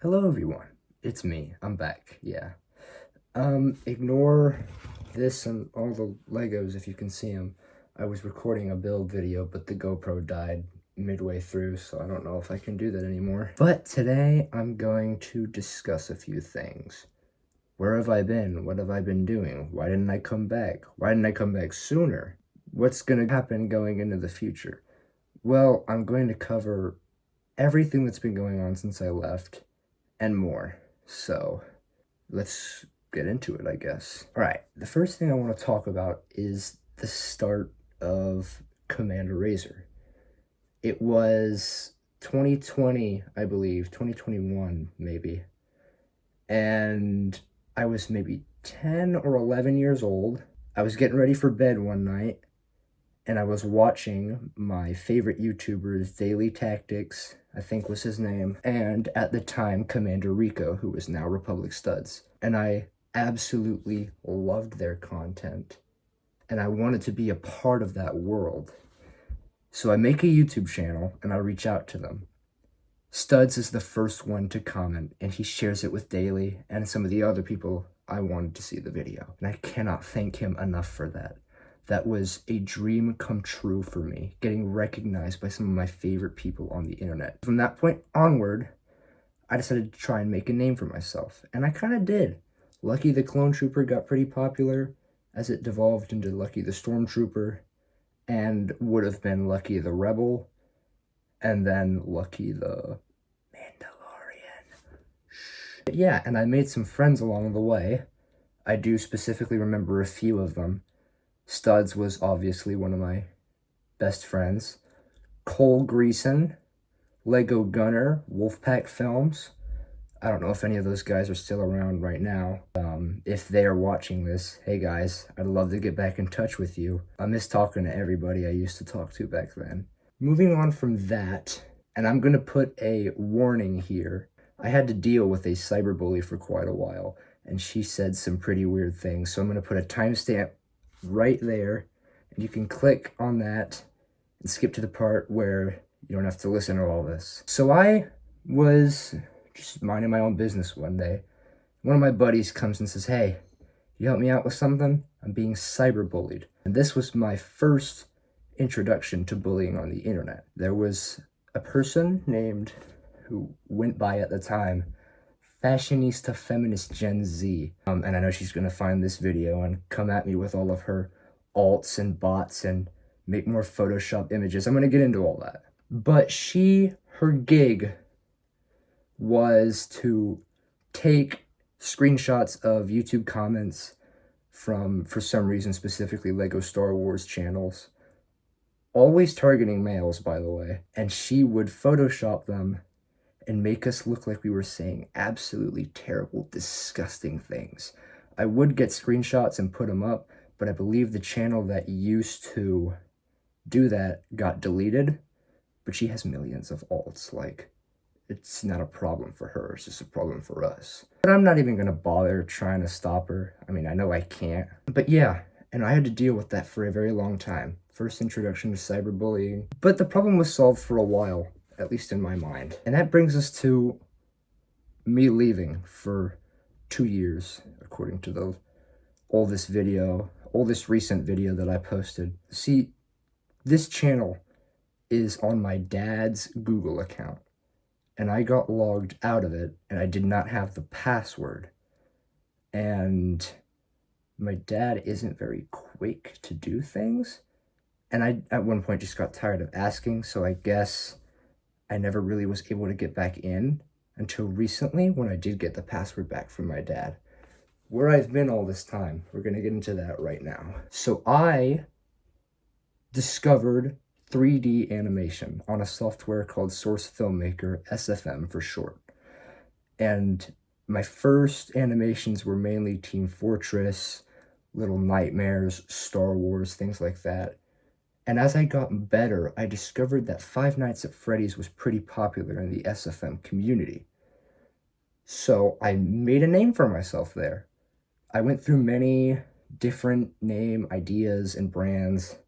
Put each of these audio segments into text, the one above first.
Hello everyone, it's me, I'm back, yeah. Ignore this and all the Legos if you can see them. I was recording a build video, but the GoPro died midway through, so I don't know if I can do that anymore. But today, I'm going to discuss a few things. Where have I been? What have I been doing? Why didn't I come back? Why didn't I come back sooner? What's gonna happen going into the future? Well, I'm going to cover everything that's been going on since I left, and more. So let's get into it, I guess. All right, the first thing I want to talk about is the start of Commander Razor. It was 2020, I believe, 2021 maybe, and I was maybe 10 or 11 years old. I was getting ready for bed one night, and I was watching my favorite YouTuber's Daily Tactics, I think was his name, and at the time, Commander Rico, who is now Republic Studs. And I absolutely loved their content, and I wanted to be a part of that world. So I make a YouTube channel, and I reach out to them. Studs is the first one to comment, and he shares it with Daily and some of the other people I wanted to see the video. And I cannot thank him enough for that. That was a dream come true for me, getting recognized by some of my favorite people on the internet. From that point onward, I decided to try and make a name for myself, and I kind of did. Lucky the Clone Trooper got pretty popular as it devolved into Lucky the Stormtrooper, and would have been Lucky the Rebel, and then Lucky the Mandalorian. But yeah, and I made some friends along the way. I do specifically remember a few of them. Studs was obviously one of my best friends. Cole Greason, Lego Gunner, Wolfpack Films. I don't know if any of those guys are still around right now. If they are watching this, hey guys, I'd love to get back in touch with you. I miss talking to everybody I used to talk to back then. Moving on from that, and I'm going to put a warning here. I had to deal with a cyberbully for quite a while, and she said some pretty weird things, so I'm going to put a timestamp right there, and you can click on that and skip to the part where you don't have to listen to all this. So I was just minding my own business one day. One of my buddies comes and says, "Hey, you help me out with something? I'm being cyberbullied." And this was my first introduction to bullying on the internet. There was a person named, who went by at the time, Fashionista Feminist Gen Z. And I know she's gonna find this video and come at me with all of her alts and bots and make more Photoshop images. I'm gonna get into all that. But her gig was to take screenshots of YouTube comments from, for some reason, specifically Lego Star Wars channels, always targeting males, by the way, and she would Photoshop them and make us look like we were saying absolutely terrible, disgusting things. I would get screenshots and put them up, but I believe the channel that used to do that got deleted, but she has millions of alts. Like, it's not a problem for her, it's just a problem for us. But I'm not even gonna bother trying to stop her. I mean, I know I can't. But yeah, and I had to deal with that for a very long time. First introduction to cyberbullying. But the problem was solved for a while, at least in my mind. And that brings us to me leaving for 2 years, according to the oldest recent video that I posted. See, this channel is on my dad's Google account, and I got logged out of it, and I did not have the password. And my dad isn't very quick to do things, and I, at one point, just got tired of asking, so I guess I never really was able to get back in until recently when I did get the password back from my dad. Where I've been all this time, we're gonna get into that right now. So I discovered 3D animation on a software called Source Filmmaker, SFM for short. And my first animations were mainly Team Fortress, Little Nightmares, Star Wars, things like that. And as I got better, I discovered that Five Nights at Freddy's was pretty popular in the SFM community. So I made a name for myself there. I went through many different name ideas and brands.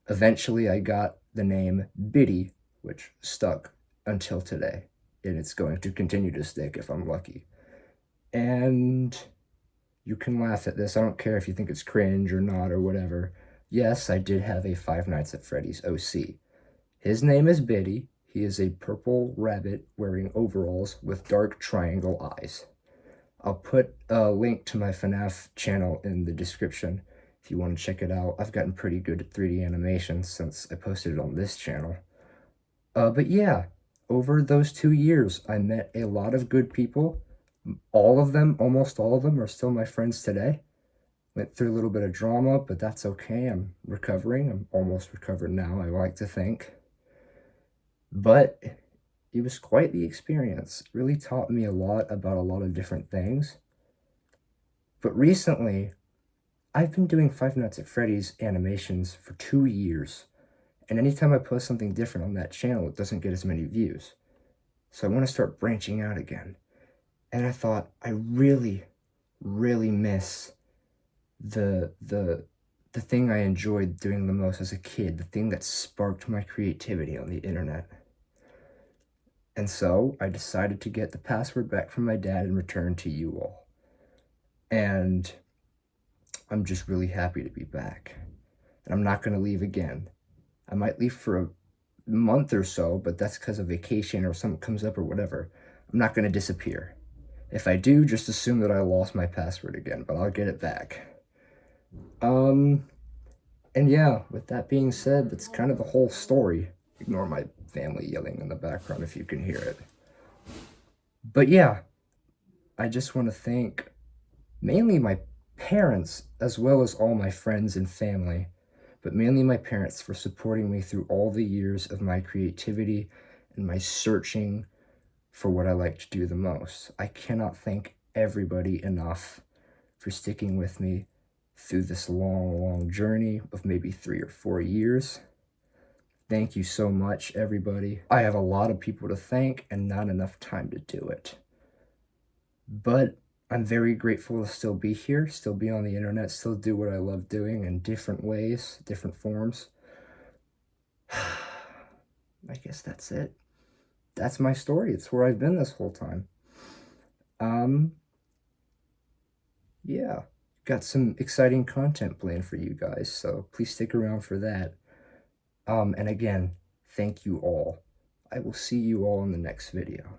Eventually I got the name Biddy, which stuck until today. and it's going to continue to stick if I'm lucky. And you can laugh at this. I don't care if you think it's cringe or not or whatever. Yes, I did have a Five Nights at Freddy's OC. His name is Biddy. He is a purple rabbit wearing overalls with dark triangle eyes. I'll put a link to my FNaF channel in the description if you want to check it out. I've gotten pretty good at 3D animations since I posted it on this channel. But yeah, over those 2 years, I met a lot of good people. All of them, almost all of them, are still my friends today. Went through a little bit of drama, but that's okay. I'm recovering. I'm almost recovered now, I like to think. But it was quite the experience. It really taught me a lot about a lot of different things. But recently, I've been doing Five Nights at Freddy's animations for 2 years. And anytime I post something different on that channel, it doesn't get as many views. So I want to start branching out again. And I thought, I really, really miss the thing I enjoyed doing the most as a kid, the thing that sparked my creativity on the internet. And so I decided to get the password back from my dad and return to you all. And I'm just really happy to be back. And I'm not going to leave again. I might leave for a month or so, but that's because of vacation or something comes up or whatever. I'm not going to disappear. If I do, just assume that I lost my password again, but I'll get it back. And yeah, with that being said, that's kind of the whole story. Ignore my family yelling in the background if you can hear it. But yeah, I just want to thank mainly my parents as well as all my friends and family, but mainly my parents for supporting me through all the years of my creativity and my searching for what I like to do the most. I cannot thank everybody enough for sticking with me through this long journey of maybe 3 or 4 years. Thank you so much, everybody. I have a lot of people to thank and not enough time to do it. But I'm very grateful to still be here, still be on the internet, still do what I love doing in different ways, different forms. I guess that's it. That's my story. It's where I've been this whole time. Yeah, got some exciting content planned for you guys, so please stick around for that. And again, thank you all. I will see you all in the next video.